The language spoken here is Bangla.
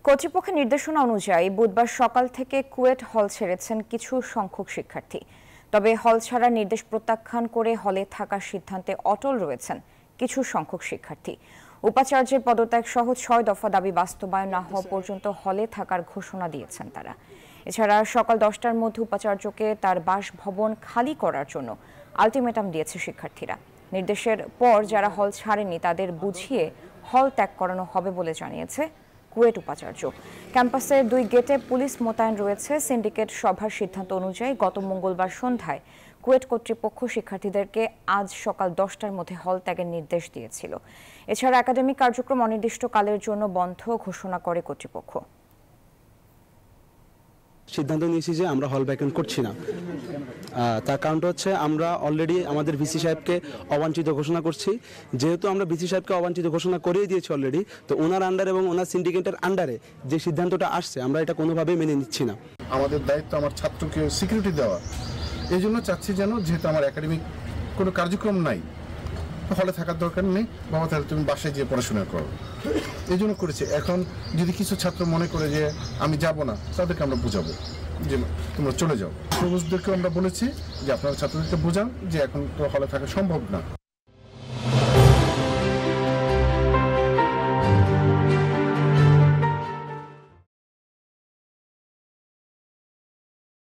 কর্তৃপক্ষের নির্দেশনা অনুযায়ী বুধবার সকাল থেকে কুয়েট হল ছেড়েছেন কিছু সংখ্যক শিক্ষার্থী। তবে হল ছাড়ার নির্দেশ প্রত্যাখ্যান করে হলে থাকার সিদ্ধান্তে অটল রয়েছেন কিছু সংখ্যক শিক্ষার্থী। উপাচার্যের পদত্যাগ সহ ৬ দফা দাবি বাস্তবায়ন না হওয়া পর্যন্ত হলে থাকার ঘোষণা দিয়েছেন তারা। এছাড়া সকাল ১০টার মধ্যে উপাচার্যকে তার বাসভবন খালি করার জন্য আলটিমেটাম দিয়েছে শিক্ষার্থীরা। নির্দেশের পর যারা হল ছাড়েনি তাদের বুঝিয়ে হল ত্যাগ করানো হবে বলে জানিয়েছে কুয়েট উপাচার্য। ক্যাম্পাসের ২ গেটে পুলিশ মোতায়েন রয়েছে। সিন্ডিকেট সভার সিদ্ধান্ত অনুযায়ী গত মঙ্গলবার সন্ধ্যায় কুয়েট কর্তৃপক্ষ শিক্ষার্থীদেরকে আজ সকাল ১০টার মধ্যে হল ত্যাগের নির্দেশ দিয়েছিল। এছাড়া একাডেমিক কার্যক্রম অনির্দিষ্টকালের জন্য বন্ধ ঘোষণা করে কর্তৃপক্ষ। সিদ্ধান্ত নিয়েছি যে আমরা হল ভ্যাকেন্ট করছি না। তার কারণটা হচ্ছে আমরা অলরেডি আমাদের ভিসি সাহেবকে অবাঞ্ছিত ঘোষণা করছি। যেহেতু আমরা ভিসি সাহেবকে অবাঞ্ছিত ঘোষণা করিয়ে দিয়েছি অলরেডি, তো ওনার আন্ডারে এবং ওনার সিন্ডিকেটের আন্ডারে যে সিদ্ধান্তটা আসছে আমরা এটা কোনোভাবেই মেনে নিচ্ছি না। আমাদের দায়িত্ব আমার ছাত্রকে সিকিউরিটি দেওয়া। এই জন্য চাচ্ছি যেন, যেহেতু আমার একাডেমিক কোনো কার্যক্রম নাই, হলে থাকার দরকার নেই, বাবা তাহলে তুমি বাসায় গিয়ে পড়াশোনা করো, এই জন্য করেছি। এখন যদি কিছু ছাত্র মনে করে যে আমি যাব না, তাদেরকে আমরা বোঝাবো যে তোমরা চলে যাও। প্রভোস্টদেরকেও আমরা বলেছি যে আপনারা ছাত্রদেরকে বোঝান যে এখন তো হলে থাকা সম্ভব না।